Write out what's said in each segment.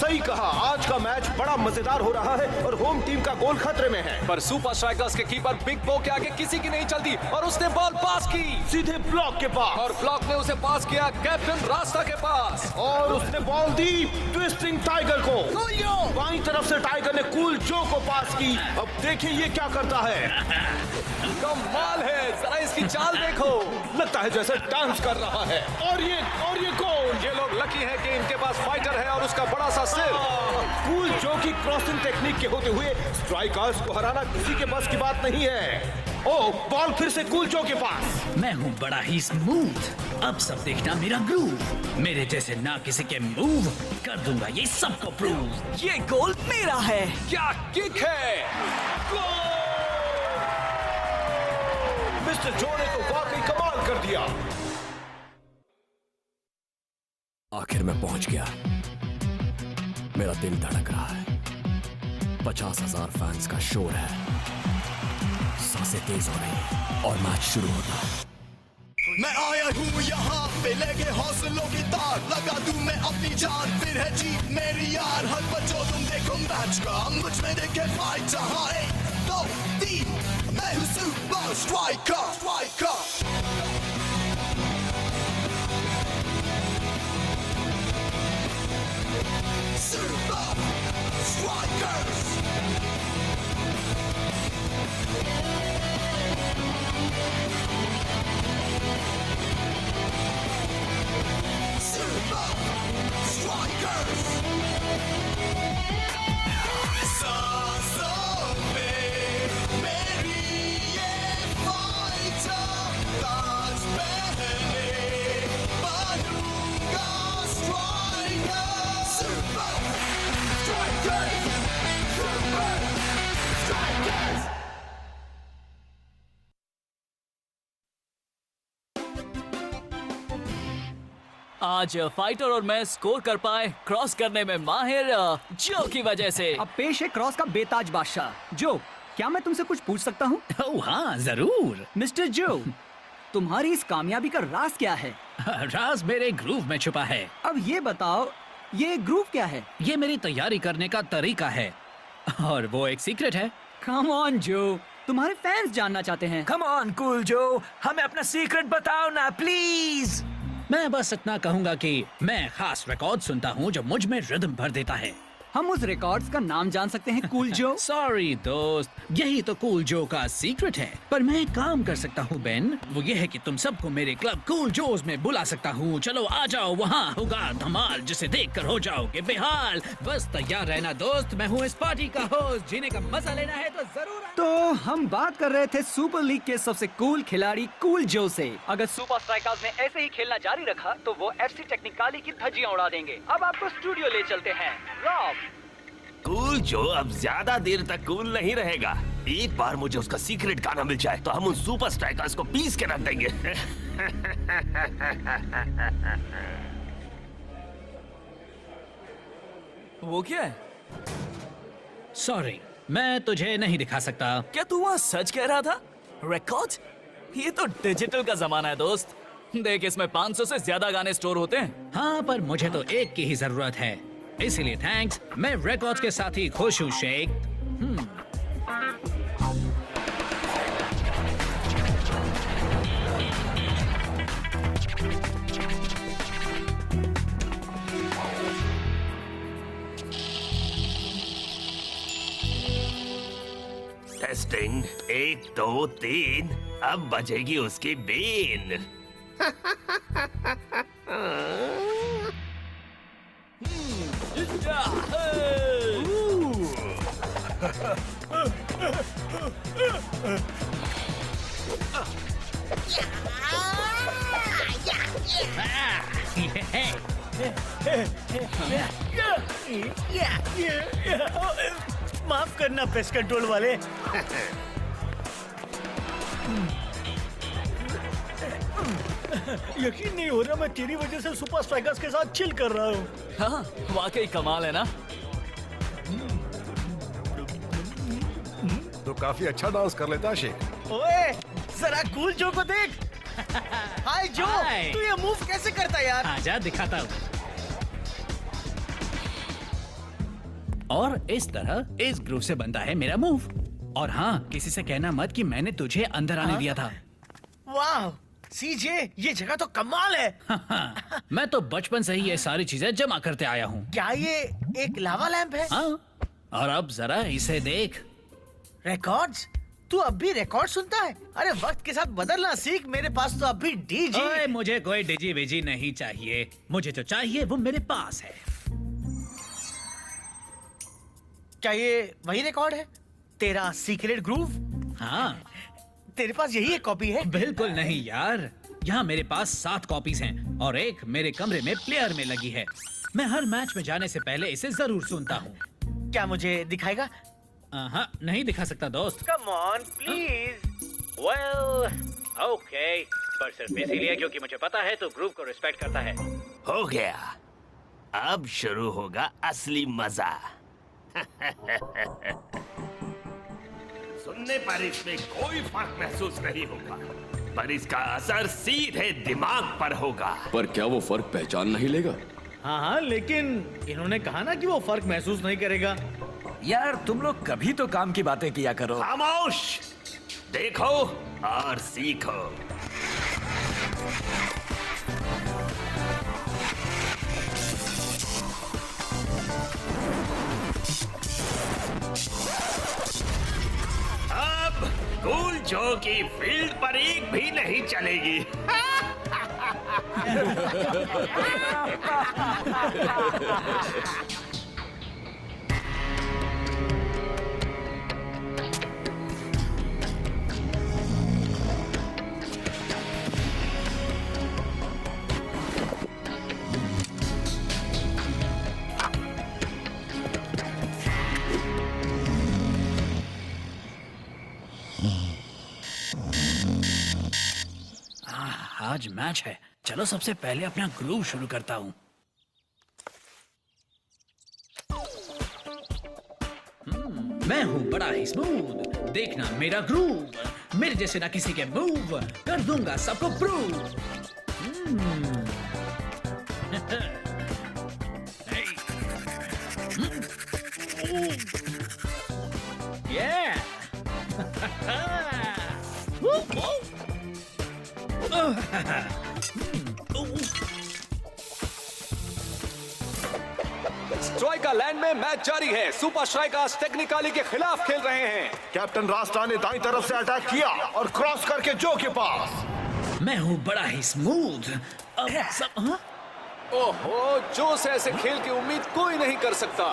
सही कहा, आज का मैच बड़ा मजेदार हो रहा है और होम टीम का गोल खतरे में है। पर सुपर स्ट्राइकर्स के कीपर बिग बो के आगे किसी की नहीं चलती और उसने बॉल पास की सीधे ब्लॉक के पास, और ब्लॉक ने उसे पास किया कैप्टन रास्ता के पास, और उसने बॉल दी ट्विस्टिंग टाइगर को। बाईं तरफ से टाइगर ने कूल जो को पास की। अब देखिए ये क्या करता है। कमाल है, जरा इसकी चाल देखो, लगता है जैसे डांस कर रहा है। और ये गोल। ये लोग लकी हैं कि इनके पास फाइटर है और उसका बड़ा सा सिर। कूल जो की क्रॉसिंग टेक्निक के होते हुए स्ट्राइकर्स को हराना किसी के बस की बात नहीं है। ओह, बॉल फिर से कूल जो के पास। मैं हूँ बड़ा ही स्मूथ, अब सब देखना मेरा ग्रूव, मेरे जैसे ना किसी के मूव कर दूंगा ये सबको प्रूव। ये गोल मेरा है। क्या किक है। मिस्टर जो ने तो वाकई कमाल कर दिया। आखिर मैं पहुंच गया। मेरा दिल धड़क रहा है। 50,000 फैंस का शोर है। सांसें तेज हो रही हैं और मैच शुरू होता है। मैं आया हूँ यहाँ पे लेके हौसलों की तार, लगा दूं मैं अपनी जान, फिर है जीत मेरी यार। हर बच्चों तुम देखो मैच का, मुझ में देखे फाइट जहाँ 1, 2, 3, मैं हूँ super striker. Super Strikers! Super Strikers! सांसों पे मेरी ये फाइटर, ताज पहने बनूंगा striker. Super Strikers! Super Strikers! आज फाइटर और मैं स्कोर कर पाए क्रॉस करने में माहिर जो की वजह से। अब पेश है क्रॉस का बेताज बादशाह। जो, क्या मैं तुमसे कुछ पूछ सकता हूँ? ओह हाँ जरूर। मिस्टर जो, तुम्हारी इस कामयाबी का राज क्या है? राज मेरे ग्रूव में छुपा है। अब ये बताओ, ये ग्रूव क्या है? ये मेरी तैयारी करने का तरीका है और वो एक सीक्रेट है। कम ऑन जो, तुम्हारे फैंस जानना चाहते हैं। कम ऑन कूल जो, हमें अपना सीक्रेट बताओ ना प्लीज। मैं बस इतना कहूंगा कि मैं खास रिकॉर्ड सुनता हूँ जो मुझ में रिदम भर देता है। हम उस रिकॉर्ड्स का नाम जान सकते हैं कूल जो? सॉरी दोस्त, यही तो कूल जो का सीक्रेट है। पर मैं काम कर सकता हूँ बेन, वो ये है कि तुम सबको मेरे क्लब कूल जोज में बुला सकता हूँ। चलो आ जाओ, वहाँ होगा धमाल जिसे देखकर हो जाओगे बेहाल। बस तैयार रहना दोस्त, मैं हूँ इस पार्टी का होस्ट। जीने का मजा लेना है तो जरूर। तो हम बात कर रहे थे सुपर लीग के सबसे कूल खिलाड़ी कूल जो से। अगर सुपर स्ट्राइकर्स ने ऐसे ही खेलना जारी रखा तो वो FC टेक्निकाली की धज्जियां उड़ा देंगे। अब आपको स्टूडियो ले चलते हैं। रॉब, कूल जो अब ज्यादा देर तक कूल नहीं रहेगा। एक बार मुझे उसका सीक्रेट गाना मिल जाए तो हम उन सुपर स्ट्राइकर्स को पीस के रख देंगे। वो क्या है? सॉरी, मैं तुझे नहीं दिखा सकता। क्या तू वहाँ सच कह रहा था? रिकॉर्ड? ये तो डिजिटल का जमाना है दोस्त। देख, इसमें 500 से ज्यादा गाने स्टोर होते हैं। हाँ, पर मुझे तो एक की ही जरूरत है, इसीलिए थैंक्स। मैं रिकॉर्ड्स के साथ ही खुश हूँ शेख। टेस्टिंग 1, 2, 3, अब बजेगी उसकी बीन। माफ करना पेस्ट कंट्रोल वाले। यकीन नहीं हो रहा, मैं तेरी वजह से सुपर स्ट्राइकर्स के साथ चिल कर रहा हूँ। हाँ, वाकई कमाल है ना। तो काफी अच्छा डांस कर लेता है शेख। ओए, जरा कूल जो को देख। हाय जो, हाय। तू ये मूव कैसे करता है यार? आजा दिखाता हूँ। और इस तरह इस ग्रुप से बनता है मेरा मूव। और हाँ, किसी से कहना मत कि मैंने तुझे अंदर आने दिया था। वाह सीजे, ये जगह तो कमाल है। मैं तो बचपन से ही ये सारी चीजें जमा करते आया हूँ। क्या ये एक लावा लैंप है? हाँ, और अब जरा इसे देख। रिकॉर्ड्स? तू अब भी रिकॉर्ड सुनता है? अरे वक्त के साथ बदलना सीख, मेरे पास तो अब भी डीजी। ओए, मुझे कोई डिजी विजी नहीं चाहिए, मुझे जो चाहिए वो मेरे पास है। क्या ये वही रिकॉर्ड है? तेरा सीक्रेट ग्रूव? हाँ। तेरे पास यही एक कॉपी है? बिल्कुल नहीं यार, यहाँ मेरे पास 7 कॉपीज हैं और एक मेरे कमरे में प्लेयर में लगी है। मैं हर मैच में जाने से पहले इसे जरूर सुनता हूँ। क्या मुझे दिखाएगा? हाँ, नहीं दिखा सकता दोस्त। Come on please. Well, okay, पर सिर्फ इसीलिए क्योंकि मुझे पता है तो ग्रुप को रिस्पेक्ट करता है। हो गया, अब शुरू होगा असली मजा। सुनने पर इसमें कोई फर्क महसूस नहीं होगा, पर इसका असर सीधे दिमाग पर होगा। पर क्या वो फर्क पहचान नहीं लेगा? हाँ हाँ, लेकिन इन्होंने कहा ना कि वो फर्क महसूस नहीं करेगा। यार तुम लोग कभी तो काम की बातें किया करो। खामोश, देखो और सीखो। अब कूल जो की फील्ड पर एक भी नहीं चलेगी। आज मैच है, चलो सबसे पहले अपना ग्रूव शुरू करता हूँ। मैं हूँ बड़ा ही स्मूथ, देखना मेरा ग्रूव, मेरे जैसे ना किसी के मूव, कर दूंगा सबको प्रूव। स्ट्राइका लैंड में मैच जारी है। सुपर स्ट्राइकर्स टेक्निकली के खिलाफ खेल रहे हैं। कैप्टन रास्ता ने दाईं तरफ से अटैक किया और क्रॉस करके जो के पास। मैं हूँ बड़ा ही स्मूथ। अब सब हाँ? ओहो, जो से ऐसे खेल की उम्मीद कोई नहीं कर सकता।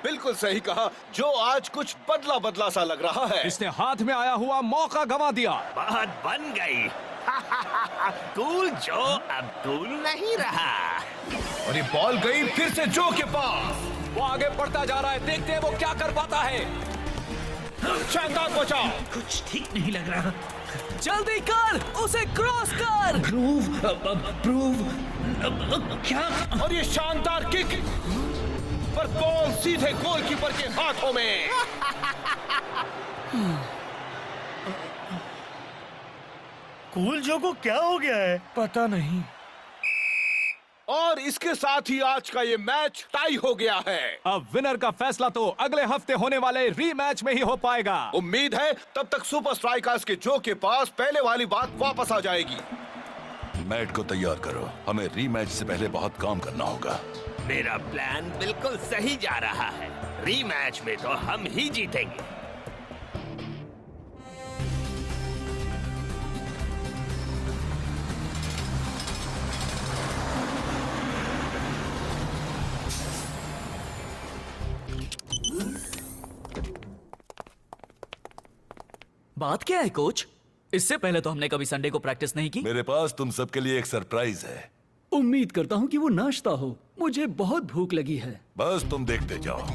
बिल्कुल सही कहा, जो आज कुछ बदला बदला सा लग रहा है। इसने हाथ में आया हुआ मौका गंवा दिया। बात बन गई। कूल जो अब कूल नहीं रहा। और ये बॉल गई फिर से जो के पास। वो आगे बढ़ता जा रहा है, देखते हैं वो क्या कर पाता है। शानदार बचाव। कुछ ठीक नहीं लग रहा। जल्दी कर, उसे क्रॉस कर। ग्रूव, प्रूव, क्या? और ये शानदार किक, पर बॉल सीधे गोलकीपर के हाथों में। कूल जो को क्या हो गया है? पता नहीं। और इसके साथ ही आज का ये मैच टाई हो गया है। अब विनर का फैसला तो अगले हफ्ते होने वाले रीमैच में ही हो पाएगा। उम्मीद है तब तक सुपर स्ट्राइकर्स के जो के पास पहले वाली बात वापस आ जाएगी। मैट को तैयार करो, हमें रीमैच से पहले बहुत काम करना होगा। मेरा प्लान बिल्कुल सही जा रहा है। रीमैच में तो हम ही जीतेंगे। बात क्या है कोच? इससे पहले तो हमने कभी संडे को प्रैक्टिस नहीं की। मेरे पास तुम सबके लिए एक सरप्राइज है। उम्मीद करता हूँ कि वो नाश्ता हो, मुझे बहुत भूख लगी है। बस तुम देखते जाओ।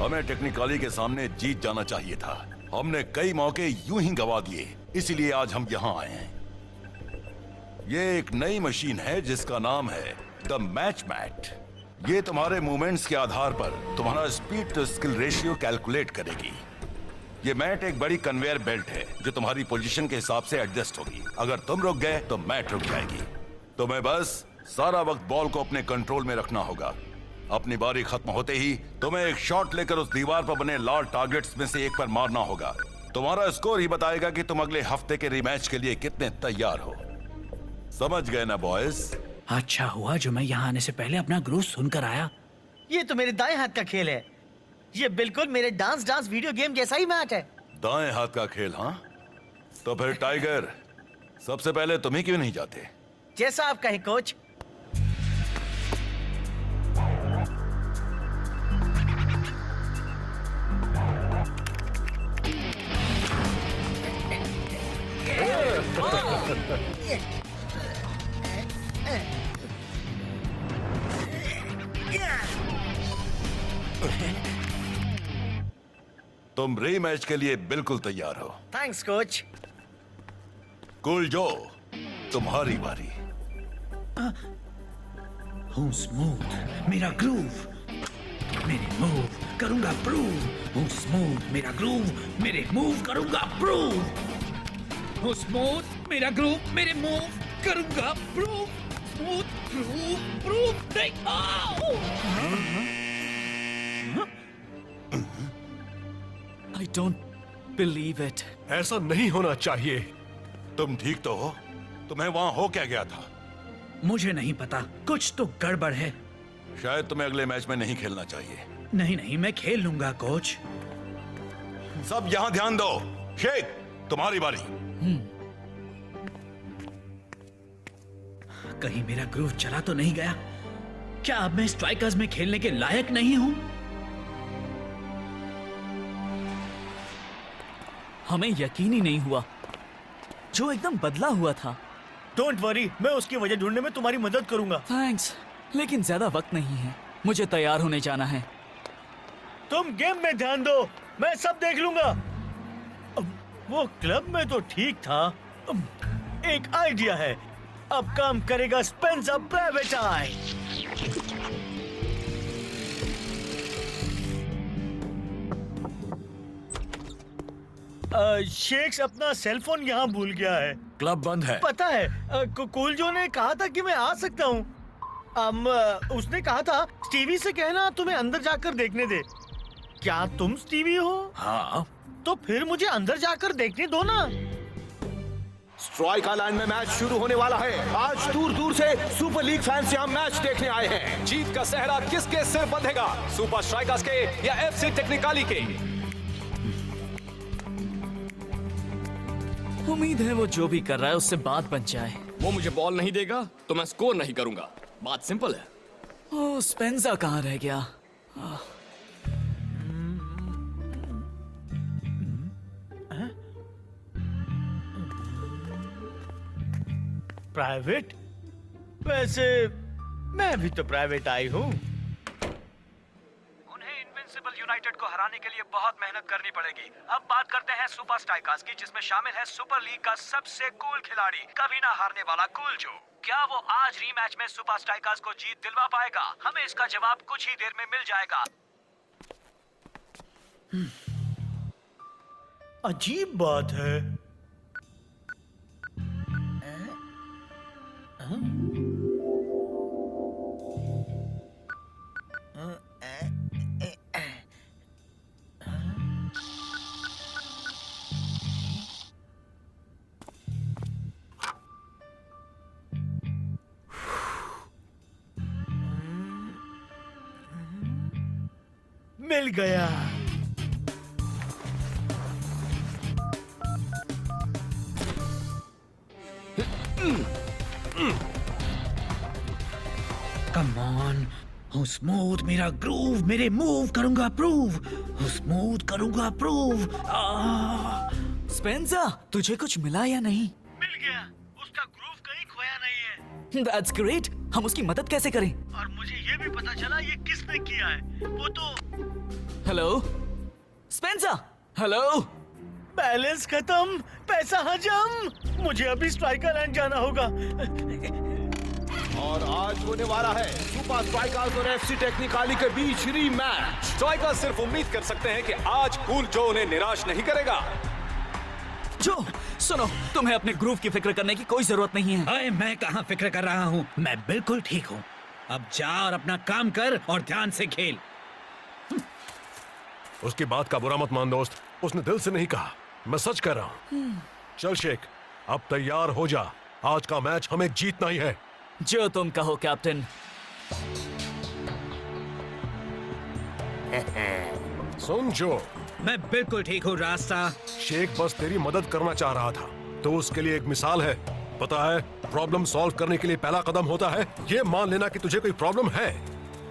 हमें टेक्निकली के सामने जीत जाना चाहिए था। हमने कई मौके यूं ही गवा दिए, इसीलिए आज हम यहाँ आए हैं। ये एक नई मशीन है जिसका नाम है द मैच मैट। ये तुम्हारे मूवमेंट्स के आधार पर तुम्हारा speed to skill ratio calculate करेगी। ये मैट एक बड़ी कन्वेयर बेल्ट है जो तुम्हारी पोजीशन के हिसाब से एडजस्ट होगी। अगर तुम रुक गए तो मैट रुक जाएगी। तुम्हें बस सारा वक्त बॉल को अपने कंट्रोल में रखना होगा। अपनी बारी खत्म होते ही तुम्हें एक शॉट लेकर उस दीवार पर बने लाल टारगेट्स में से एक पर मारना होगा। तुम्हारा स्कोर ही बताएगा कि तुम अगले हफ्ते के रिमैच के लिए कितने तैयार हो। समझ गए ना बॉयज? अच्छा हुआ जो मैं यहाँ आने से पहले अपना ग्रूव सुनकर आया। ये तो मेरे दाएं हाथ का खेल है। ये बिल्कुल मेरे डांस वीडियो गेम जैसा ही मैच है। दाएं हाथ का खेल, हाँ? तो फिर टाइगर, सबसे पहले तुम ही क्यों नहीं जाते? जैसा आप कहें कोच। तुम रीमैच के लिए बिल्कुल तैयार हो। Thanks coach. कूल जो, तुम्हारी बारी। हूँ स्मूथ मेरा ग्रूव, मेरे मूव करूंगा प्रूव। हूँ स्मूथ मेरा ग्रूव, मेरे मूव करूंगा प्रूव। हूँ स्मूथ मेरा ग्रूव, मेरे मूव करूंगा प्रूव। स्मूथ ग्रूव प्रूव नहीं। I don't believe it. ऐसा नहीं होना चाहिए। तुम ठीक तो हो? तुम्हें वहां हो क्या गया था? मुझे नहीं पता, कुछ तो गड़बड़ है। शायद तुम्हें अगले मैच में नहीं खेलना चाहिए। नहीं, मैं खेल लूंगा कोच। सब यहाँ ध्यान दो। शेख, तुम्हारी बारी। कहीं मेरा ग्रूव चला तो नहीं गया? क्या अब मैं स्ट्राइकर्स में खेलने के लायक नहीं हूं? हमें यकीन ही नहीं हुआ। जो एकदम बदला हुआ था। डोंट वरी, मैं उसकी वजह ढूंढने में तुम्हारी मदद करूंगा। थैंक्स, लेकिन ज्यादा वक्त नहीं है। मुझे तैयार होने जाना है। तुम गेम में ध्यान दो, मैं सब देख लूंगा। वो क्लब में तो ठीक था। एक आइडिया है, अब काम करेगा स्पेंसर प्राइवेट आई। शेक्स अपना सेलफोन यहाँ भूल गया है। क्लब बंद है। पता है, कूल जो ने कहा था कि मैं आ सकता हूँ। उसने कहा था स्टीवी से कहना तुम्हें अंदर जाकर देखने दे। क्या तुम स्टीवी हो? हाँ। तो फिर मुझे अंदर जाकर देखने दो ना। स्ट्राइक आइलैंड में मैच शुरू होने वाला है। आज दूर दूर से सुपर लीग फैंस यहाँ मैच देखने आए हैं। जीत का सहरा किसके सिर बंधेगा, सुपर स्ट्राइकर्स के या एफसी टेक्निकाली के? उम्मीद है वो जो भी कर रहा है उससे बात बन जाए। वो मुझे बॉल नहीं देगा तो मैं स्कोर नहीं करूंगा। बात सिंपल है। ओह, स्पेंसर कहाँ रह गया? प्राइवेट? वैसे मैं भी तो प्राइवेट आई हूँ। उन्हें इनविंसिबल यूनाइटेड को हराने के लिए बहुत मेहनत करनी पड़ेगी। अब बात करते हैं सुपर स्ट्राइकर्स की, जिसमें शामिल है सुपर लीग का सबसे कूल खिलाड़ी, कभी ना हारने वाला कूल जो। क्या वो आज रीमैच में सुपर स्ट्राइकर्स को जीत दिलवा पाएगा? हमें इसका जवाब कुछ ही देर में मिल जाएगा। अजीब बात है। मिल गया। कम ऑन, हूँ स्मूथ मेरा ग्रूव, मेरे मूव करूंगा प्रूव। हूँ स्मूथ करूंगा प्रूव। स्पेंसर, तुझे कुछ मिला या नहीं? मिल गया। उसका ग्रूव कहीं खोया नहीं है। That's great. हम उसकी मदद कैसे करें? और मुझे ये भी पता चला ये किसने किया है। वो तो हेलो स्पेंसर। हेलो। बैलेंस खत्म, पैसा हजम। मुझे अभी स्ट्राइकर लैंड जाना होगा। और आज होने वाला है सुपर स्ट्राइकर्स और एफसी टेक्निकाली के बीच रीमैच। स्ट्राइकर्स सिर्फ उम्मीद कर सकते हैं कि आज कूल जो उन्हें निराश नहीं करेगा। जो सुनो, तुम्हें अपने ग्रूव की फिक्र करने की कोई जरूरत नहीं है। अरे मैं कहाँ फिक्र कर रहा हूँ, मैं बिल्कुल ठीक हूँ। अब जा और अपना काम कर और ध्यान से खेल। उसकी बात का बुरा मत मान दोस्त, उसने दिल से नहीं कहा, मैं सच कह रहा हूँ। चल शेख, अब तैयार हो जा, आज का मैच हमें जीतना ही है। जो तुम कहो कैप्टन। सुन जो, मैं बिल्कुल ठीक हूँ रास्ता। शेख बस तेरी मदद करना चाह रहा था, तो उसके लिए एक मिसाल है। पता है, प्रॉब्लम सॉल्व करने के लिए पहला कदम होता है ये मान लेना कि तुझे कोई प्रॉब्लम है।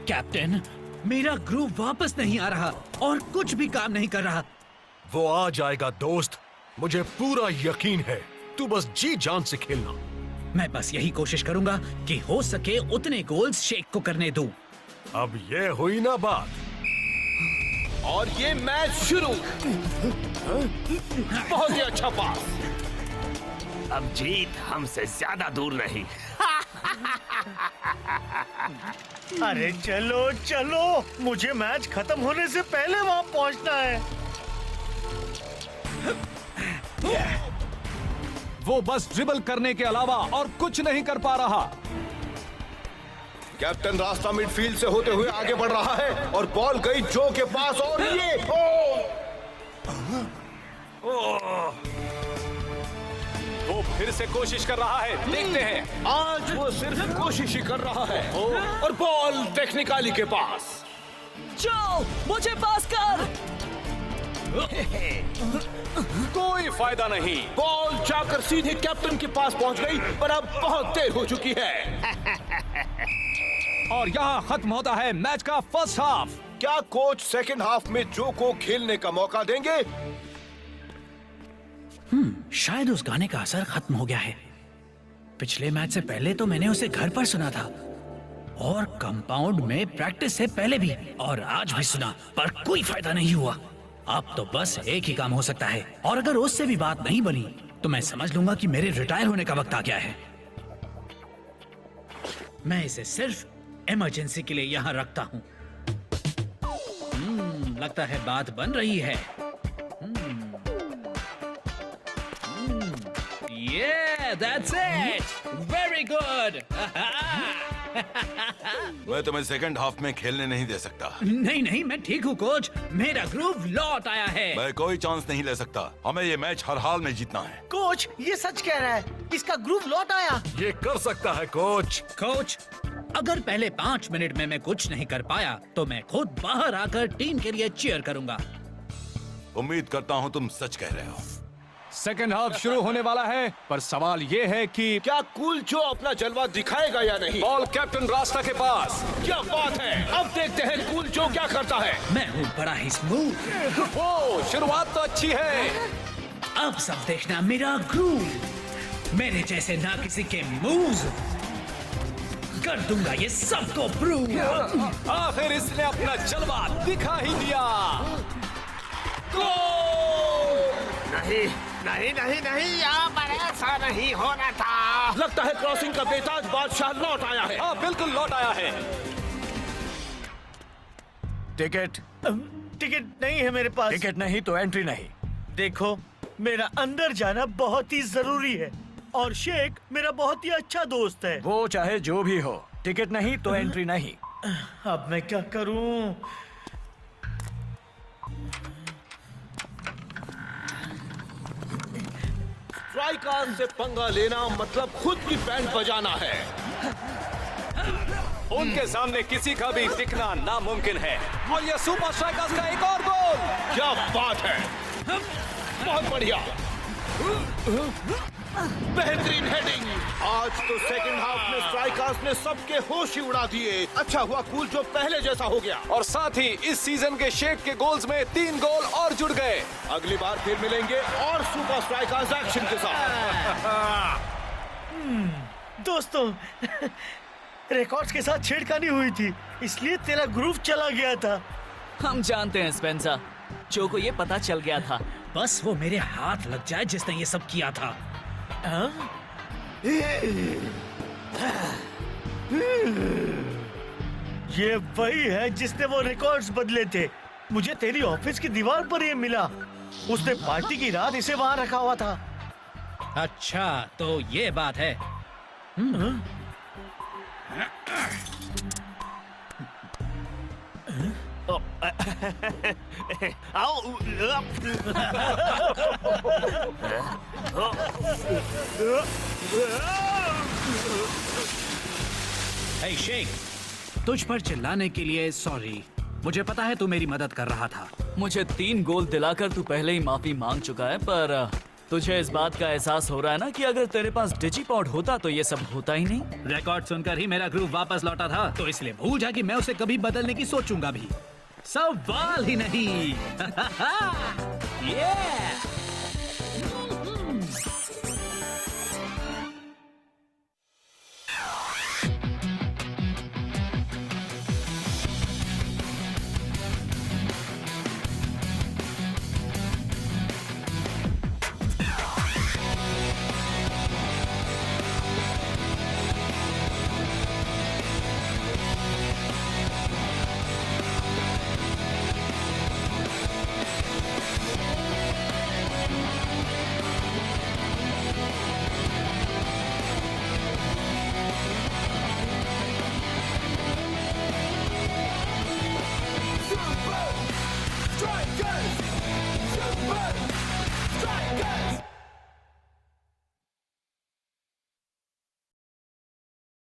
कैप्टन, मेरा ग्रूव वापस नहीं आ रहा और कुछ भी काम नहीं कर रहा। वो आ जाएगा दोस्त, मुझे पूरा यकीन है। तू बस जी जान से खेलना। मैं बस यही कोशिश करूंगा कि हो सके उतने गोल्स शेख को करने दूं। अब ये हुई ना बात। और ये मैच शुरू। बहुत ही अच्छा पास। अब जीत हमसे ज्यादा दूर नहीं। अरे चलो चलो, मुझे मैच खत्म होने से पहले वहां पहुंचना है। वो बस ड्रिबल करने के अलावा और कुछ नहीं कर पा रहा। कैप्टन रास्ता मिडफील्ड से होते हुए आगे बढ़ रहा है और बॉल गई जो के पास और ये वो फिर से कोशिश कर रहा है, देखते हैं। आज वो सिर्फ कोशिश ही कर रहा है और बॉल टेक्निकाली के पास। जो मुझे पास कर। कोई फायदा नहीं। बॉल जाकर सीधे कैप्टन के पास पहुंच गई, पर अब बहुत देर हो चुकी है। और यहाँ खत्म होता है मैच का फर्स्ट हाफ। क्या कोच सेकंड हाफ में जो को खेलने का मौका देंगे? शायद उस गाने का असर खत्म हो गया है। पिछले मैच से पहले तो मैंने उसे घर पर सुना था और कंपाउंड में प्रैक्टिस से पहले भी, और आज भी सुना, पर कोई फायदा नहीं हुआ। अब तो बस एक ही काम हो सकता है, और अगर उससे भी बात नहीं बनी तो मैं समझ लूंगा कि मेरे रिटायर होने का वक्त आ गया है। मैं इसे सिर्फ इमरजेंसी के लिए यहाँ रखता हूँ। लगता है बात बन रही है। Yeah, that's it. Very good. मैं तुम्हें सेकंड हाफ में खेलने नहीं दे सकता। नहीं नहीं, मैं ठीक हूँ कोच, मेरा ग्रूव लौट आया है। मैं कोई चांस नहीं ले सकता, हमें ये मैच हर हाल में जीतना है। कोच ये सच कह रहा है, इसका ग्रूव लौट आया। ये कर सकता है कोच। कोच, अगर पहले 5 मिनट में मैं कुछ नहीं कर पाया तो मैं खुद बाहर आकर टीम के लिए चीयर करूंगा। उम्मीद करता हूँ तुम सच कह रहे हो। सेकंड हाफ शुरू होने वाला है, पर सवाल ये है कि क्या कूल जो अपना जलवा दिखाएगा या नहीं? बॉल कैप्टन रास्ता के पास। क्या बात है, अब देखते हैं कूल जो क्या करता है। मैं हूँ बड़ा ही स्मूथ। ओ, शुरुआत तो अच्छी है। अब सब देखना मेरा ग्रूव, मेरे जैसे ना किसी के मूव्स। कर दूंगा ये सबको प्रूव। आखिर इसने अपना जलवा दिखा ही दिया। नहीं नहीं नहीं नहीं, यहाँ पर ऐसा नहीं होना था। लगता है क्रॉसिंग का बेताज बादशाह लौट आया है। हाँ बिल्कुल लौट आया है। टिकट नहीं है मेरे पास। टिकट नहीं तो एंट्री नहीं। देखो, मेरा अंदर जाना बहुत ही जरूरी है और शेख मेरा बहुत ही अच्छा दोस्त है। वो चाहे जो भी हो, टिकट नहीं तो एंट्री नहीं। अब मैं क्या करूं? स्ट्राइकर से पंगा लेना मतलब खुद की बैंड बजाना है। उनके सामने किसी का भी टिकना नामुमकिन है। और ये सुपर स्ट्राइकर्स का एक और गोल। क्या बात है, बहुत बढ़िया, बेहतरीन हेडिंग। आज तो सेकंड हाफ में स्ट्राइकर्स ने सबके होश ही उड़ा दिए। अच्छा हुआ कूल जो पहले जैसा हो गया। और साथ ही इस सीजन के शेख के गोल्स में 3 गोल और जुड़ गए। अगली बार फिर मिलेंगे और सुपर स्ट्राइकर्स एक्शन के साथ। दोस्तों रिकॉर्ड्स के साथ छेड़खानी हुई थी, इसलिए तेरा ग्रूव चला गया था। हम जानते हैं स्पेंसर, जो को ये पता चल गया था। बस वो मेरे हाथ लग जाए जिसने ये सब किया था। ये वही है जिसने वो रिकॉर्ड्स बदले थे। मुझे तेरी ऑफिस की दीवार पर ये मिला। उसने पार्टी की रात इसे वहां रखा हुआ था। अच्छा, तो ये बात है। हे शेख, तुझ पर चिल्लाने के लिए सॉरी। मुझे पता है तू मेरी मदद कर रहा था। मुझे 3 गोल दिलाकर तू पहले ही माफी मांग चुका है, पर तुझे इस बात का एहसास हो रहा है ना कि अगर तेरे पास डिजीपॉड होता तो ये सब होता ही नहीं। रिकॉर्ड सुनकर ही मेरा ग्रूव वापस लौटा था, तो इसलिए भूल जा कि मैं उसे कभी बदलने की सोचूंगा भी। सवाल ही नहीं। yeah!